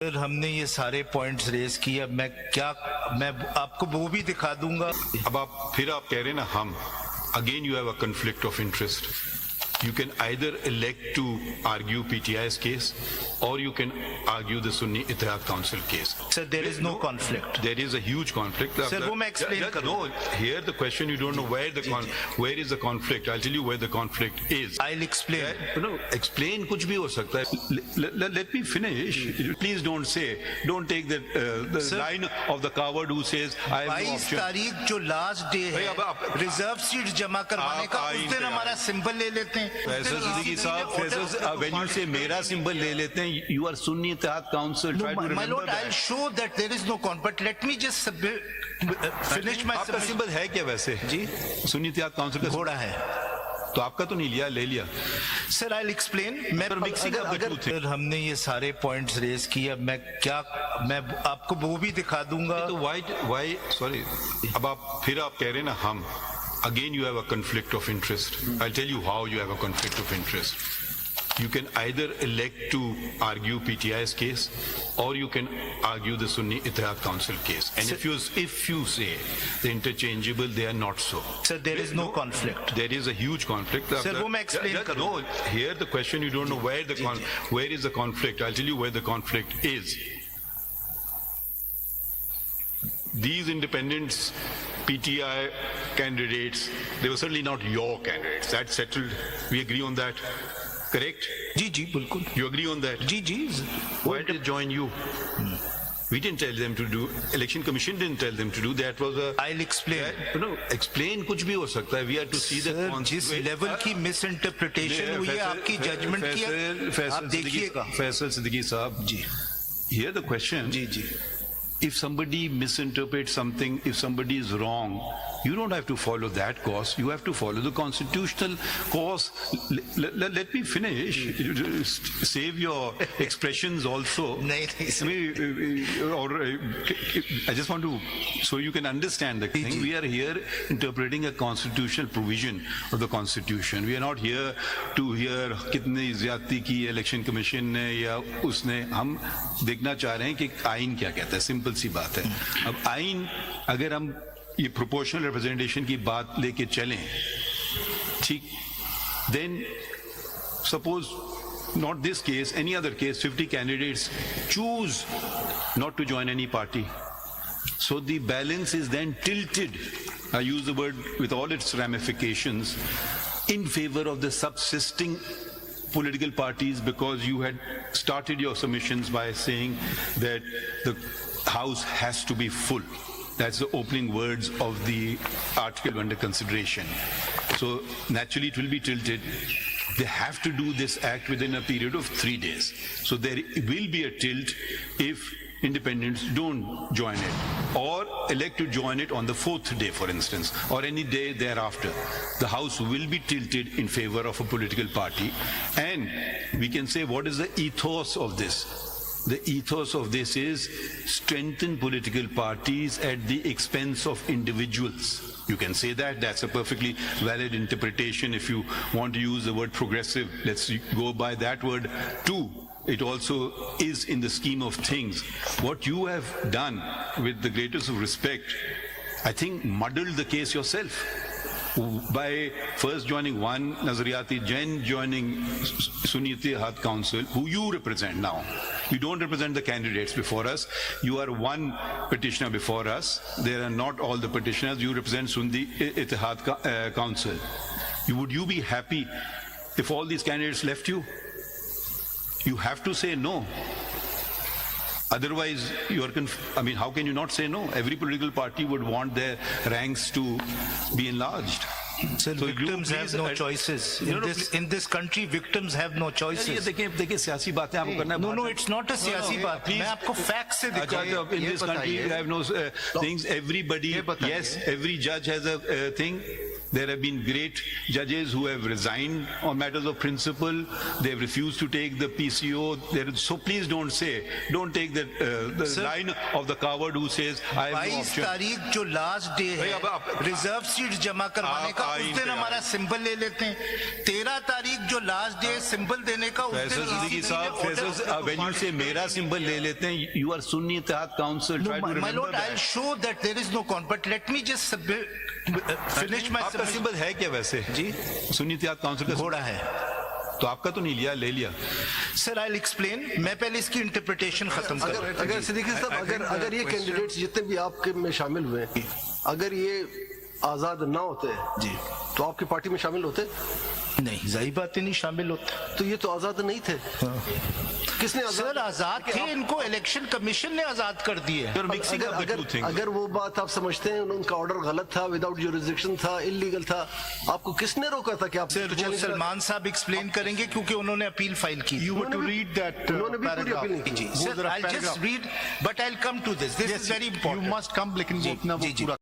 Sir हमने ये सारे पॉइंट्स रेज किए। अब मैं आपको वो भी दिखा दूंगा। अब आप कह रहे हैं ना हम again you have a conflict of interest. You can either elect to argue PTI's case or you can argue the Sunni Ittihad Council case. Sir, there is no conflict. There is a huge conflict. Sir, वो मैं explain करूँ. No, here the question you don't know where is the conflict. I'll tell you where the conflict is. I'll explain. No, explain कुछ भी हो सकता है. Let me finish. Please don't take the line of the coward who says I have no 22 option. तारीख जो last day है reserve seat जमा करवाने का, उस दिन हमारा सिंबल ले लेते हैं। फैसल सिद्दीकी साहब, when you say मेरा सिंबल ले लेते हैं, you are Sunni Ittihad Council. Try to My remember lord, I'll that. show that there is no conflict. But let me just finish my आपका सिंबल है क्या वैसे जी? सुन्नी इत्तेहाद काउंसिल का घोड़ा है। तो आपका तो नहीं लिया, ले लिया. Sir I explain. अगर हमने ये सारे पॉइंट्स रेज किए। अब मैं आपको वो भी दिखा दूंगा। तो वाई सॉरी, अब आप कह रहे हैं ना हम again you have a conflict of interest. I tell you how you have a conflict of interest. You can either elect to argue PTI's case or you can argue the Sunni Ittihad Council case. And if you say the interchangeable, they are not so. Sir, there is no conflict. There is a huge conflict. Sir, वो मैं explain करूँ. No, here the question you don't know where is the conflict. I'll tell you where the conflict is. These independents, PTI candidates, they were certainly not your candidates. That's settled. We agree on that. Correct? जी बिल्कुल. You agree on that? Ji. Why did they join you? We didn't tell them to do. Election Commission didn't tell them to do. That was a. I'll explain. No, explain कुछ भी हो सकता है. We have to see the जिस level की मिसइंटरप्रिटेशन हुई है आपकी जजमेंट की, आप देखिएगा. फैसल सिद्दीकी साहब जी. Here the question. Ji. If somebody misinterprets something, if somebody is wrong, you don't have to follow that course. You have to follow the constitutional course. Let me finish. Save your expressions also. I just want to, so you can understand the thing. We are here interpreting a constitutional provision of the Constitution. We are not here to hear कितनी ज़्यादती की election commission ने या उसने. हम देखना चाह रहे हैं कि आइन क्या कहता है. सिंपल सी बात है. अब आइन अगर हम ये प्रोपोर्शनल रिप्रेजेंटेशन की बात लेके चलें, ठीक, then suppose not this case, any other case, 50 candidates choose not to join any party. So the balance is then tilted, I use the word with all its ramifications, in favor of the subsisting political parties, because you had started your submissions by saying that the House has to be full. That's the opening words of the article under consideration. So naturally it will be tilted. They have to do this act within a period of 3 days. So there will be a tilt if independents don't join it or elect to join it on the 4th day, for instance, or any day thereafter. The House will be tilted in favor of a political party. And we can say, what is the ethos of this? The ethos of this is strengthen political parties at the expense of individuals. You can say that. That's a perfectly valid interpretation. If you want to use the word progressive, let's go by that word too. It also is in the scheme of things. What you have done, with the greatest of respect, I think muddled the case yourself. By first joining one Nazariyati, then joining Sunni Ittihad Council, who you represent now. You don't represent the candidates before us. You are one petitioner before us. There are not all the petitioners. You represent Sunni Ittihad Council. Would you be happy if all these candidates left you? You have to say no. Otherwise, you are I mean, how can you not say no? Every political party would want their ranks to be enlarged. So victims have no choices. In this country, victims have no choices. देखिए सियासी बातें आपको करना है. No, it's not a सियासी बात. मैं आपको facts से दिखाऊंगा. In this country, you have no things. Everybody, yes, every judge has a thing. There have been great judges who have resigned on matters of principle. They have refused to take the PCO. So please don't take the Sir, line of the coward who says, I have no 22 option. तारीख जो last day भाई, है अब आप- reserve seat जमा करवाने आप का, उस आइन दिन पे हमारा आए। सिंबल ले लेते हैं। 13 तारीख जो लास्ट डे है सिंबल देने का, उस दिन फैसल सिद्दीकी ECB साहब, ने order- Faisal, when you say मेरा सिंबल ले लेते हैं, you are Sunni Ittihad Council. No, Try to my remember lord, I'll that. show that there is no conflict. But let me just finish my आपका submission. Symbol है क्या वैसे? जी, सुन्नी इत्तेहाद council का घोड़ा है। तो आपका तो नहीं लिया, ले लिया। सर आई एक्सप्लेन, मैं पहले इसकी इंटरप्रिटेशन खत्म करूं। अगर सिद्दीकी साहब, अगर ये कैंडिडेट्स जितने भी आपके में शामिल हुए, अगर ये आजाद ना होते जी तो आपकी पार्टी में शामिल होते? नहीं, जाहिर बात है नहीं शामिल होता। तो ये तो आजाद नहीं थे। किसने सर आजाद थे, इनको इलेक्शन कमीशन ने आजाद कर दिए। You're mixing up the two things. अगर वो बात आप समझते हैं उनका ऑर्डर गलत था, विदाउट जुरिसडिक्शन था, इलीगल था, आपको किसने रोका था कि आप सर वो सलमान साहब एक्सप्लेन करेंगे क्योंकि उन्होंने अपील फाइल की। You were to read that उन्होंने भी पूरी paragraph. अपील नहीं की। जी sir, I just read but I will come to this is very You important. must come, लेकिन वो अपना वो जी, जी। पूरा